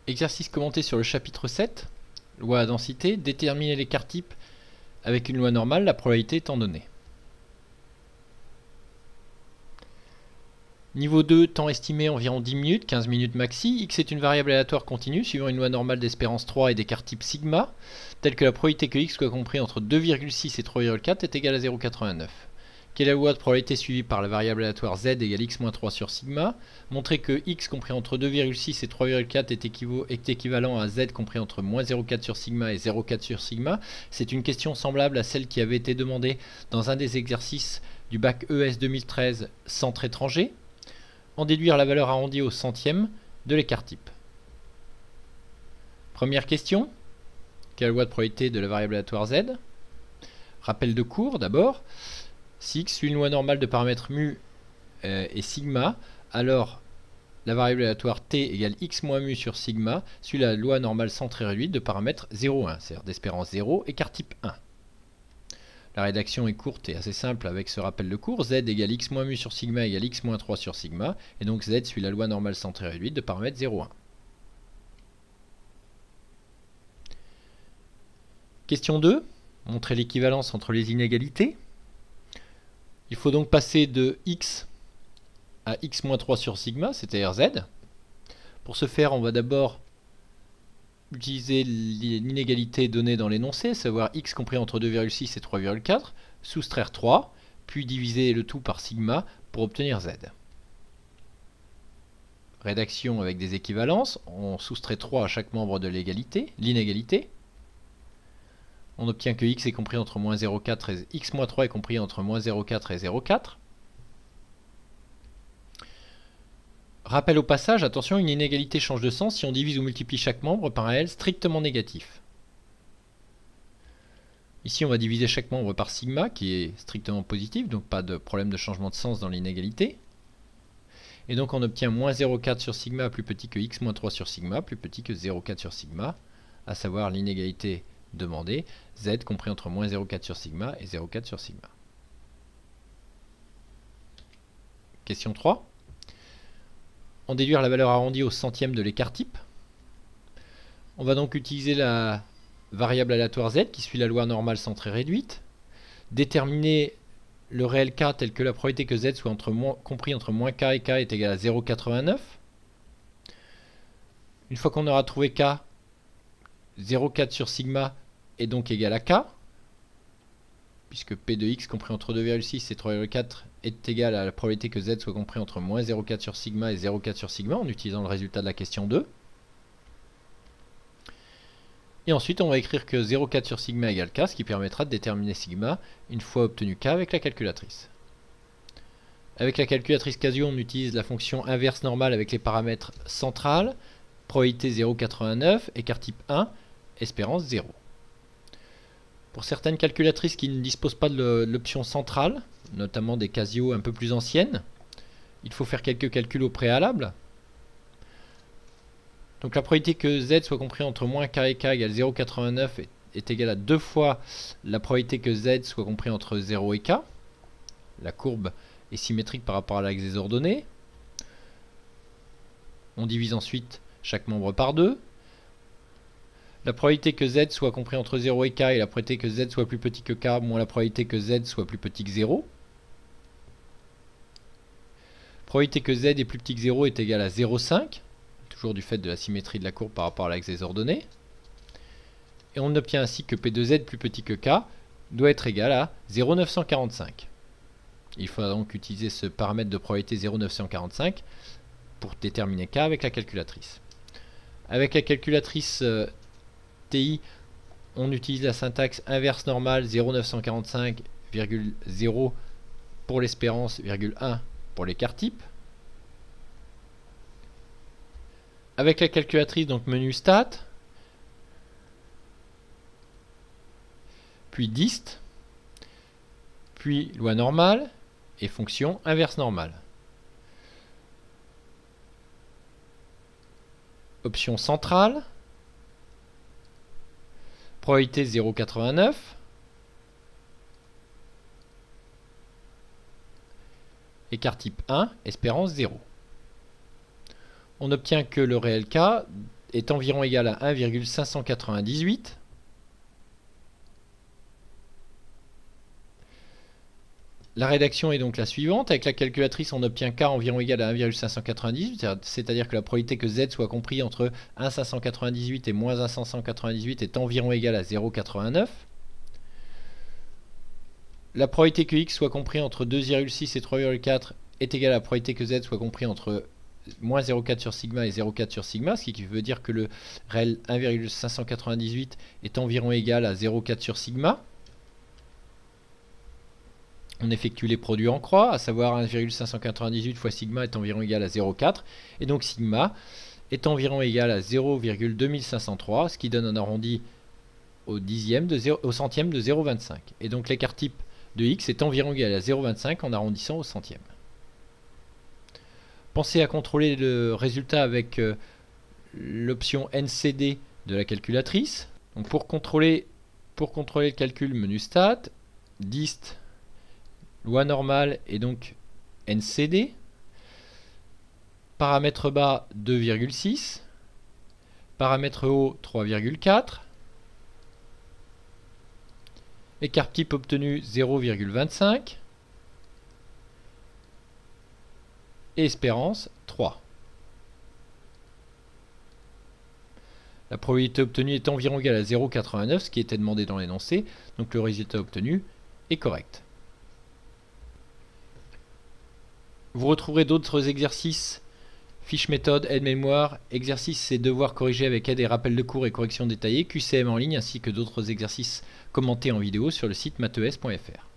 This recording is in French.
Exercice commenté sur le chapitre 7, loi à densité, déterminer l'écart type avec une loi normale, la probabilité étant donnée. Niveau 2, temps estimé environ 10 minutes, 15 minutes maxi. X est une variable aléatoire continue suivant une loi normale d'espérance 3 et d'écart type sigma, telle que la probabilité que X soit compris entre 2,6 et 3,4 est égale à 0,89. Quelle est la loi de probabilité suivie par la variable aléatoire z égale x-3 sur sigma? Montrer que x compris entre 2,6 et 3,4 est équivalent à z compris entre moins 0,4 sur sigma et 0,4 sur sigma. C'est une question semblable à celle qui avait été demandée dans un des exercices du bac ES 2013 centre étranger. En déduire la valeur arrondie au centième de l'écart type. Première question. Quelle est la loi de probabilité de la variable aléatoire z? Rappel de cours d'abord. Si x suit une loi normale de paramètres mu et sigma, alors la variable aléatoire t égale x moins mu sur sigma suit la loi normale centrée réduite de paramètres 0, 1, c'est-à-dire d'espérance 0, écart type 1. La rédaction est courte et assez simple avec ce rappel de cours. Z égale x moins mu sur sigma égale x moins 3 sur sigma. Et donc Z suit la loi normale centrée réduite de paramètres 0, 1. Question 2. Montrer l'équivalence entre les inégalités. Il faut donc passer de x à x moins 3 sur sigma, c'est-à-dire z. Pour ce faire, on va d'abord utiliser l'inégalité donnée dans l'énoncé, à savoir x compris entre 2,6 et 3,4, soustraire 3, puis diviser le tout par sigma pour obtenir z. Rédaction avec des équivalences, on soustrait 3 à chaque membre de l'inégalité. On obtient que x est compris entre moins 0,4 et x moins 3 est compris entre moins 0,4 et 0,4. Rappel au passage, attention, une inégalité change de sens si on divise ou multiplie chaque membre par un L strictement négatif. Ici, on va diviser chaque membre par sigma, qui est strictement positif, donc pas de problème de changement de sens dans l'inégalité. Et donc on obtient moins 0,4 sur sigma plus petit que x moins 3 sur sigma, plus petit que 0,4 sur sigma, à savoir l'inégalité demandée, z compris entre moins 0,4 sur sigma et 0,4 sur sigma. Question 3. En déduire la valeur arrondie au centième de l'écart type. On va donc utiliser la variable aléatoire z qui suit la loi normale centrée réduite. Déterminer le réel k tel que la probabilité que z soit compris entre moins k et k est égal à 0,89. Une fois qu'on aura trouvé k, 0,4 sur sigma est donc égal à k, puisque p de x compris entre 2,6 et 3,4 est égal à la probabilité que z soit compris entre moins 0,4 sur sigma et 0,4 sur sigma en utilisant le résultat de la question 2. Et ensuite on va écrire que 0,4 sur sigma égale k, ce qui permettra de déterminer sigma une fois obtenu k avec la calculatrice. Avec la calculatrice Casio, on utilise la fonction inverse normale avec les paramètres centrales, probabilité 0,89, écart type 1, espérance 0. Pour certaines calculatrices qui ne disposent pas de l'option centrale, notamment des Casio un peu plus anciennes, il faut faire quelques calculs au préalable. Donc la probabilité que z soit compris entre moins k et k égale 0,89 est égale à 2 fois la probabilité que z soit compris entre 0 et k. La courbe est symétrique par rapport à l'axe des ordonnées. On divise ensuite chaque membre par 2. La probabilité que z soit compris entre 0 et k et la probabilité que z soit plus petit que k moins la probabilité que z soit plus petit que 0. Probabilité que z est plus petit que 0 est égale à 0,5, toujours du fait de la symétrie de la courbe par rapport à l'axe des ordonnées. Et on obtient ainsi que p de z plus petit que k doit être égal à 0,945. Il faudra donc utiliser ce paramètre de probabilité 0,945 pour déterminer k avec la calculatrice. Avec la calculatrice TI, on utilise la syntaxe inverse normale 0,945,0 pour l'espérance, 1 pour l'écart type. Avec la calculatrice, donc menu stat, puis dist, puis loi normale et fonction inverse normale. Option centrale, probabilité 0,89, écart type 1, espérance 0. On obtient que le réel k est environ égal à 1,598. La rédaction est donc la suivante. Avec la calculatrice, on obtient K environ égal à 1,598, c'est-à-dire que la probabilité que Z soit compris entre 1,598 et moins 1,598 est environ égale à 0,89. La probabilité que X soit compris entre 2,6 et 3,4 est égale à la probabilité que Z soit compris entre moins 0,4 sur sigma et 0,4 sur sigma, ce qui veut dire que le réel 1,598 est environ égal à 0,4 sur sigma. On effectue les produits en croix, à savoir 1,598 fois sigma est environ égal à 0,4. Et donc sigma est environ égal à 0,2503, ce qui donne un arrondi au centième de 0,25. Et donc l'écart type de x est environ égal à 0,25 en arrondissant au centième. Pensez à contrôler le résultat avec l'option NCD de la calculatrice. Donc pour contrôler le calcul, menu stat, dist, loi normale et donc NCD. Paramètre bas 2,6. Paramètre haut 3,4. Écart type obtenu 0,25. Et espérance 3. La probabilité obtenue est environ égale à 0,89, ce qui était demandé dans l'énoncé, donc le résultat obtenu est correct. Vous retrouverez d'autres exercices, fiches méthode, aide-mémoire, exercices et devoirs corrigés avec aide et rappel de cours et corrections détaillées, QCM en ligne, ainsi que d'autres exercices commentés en vidéo sur le site matheS.fr.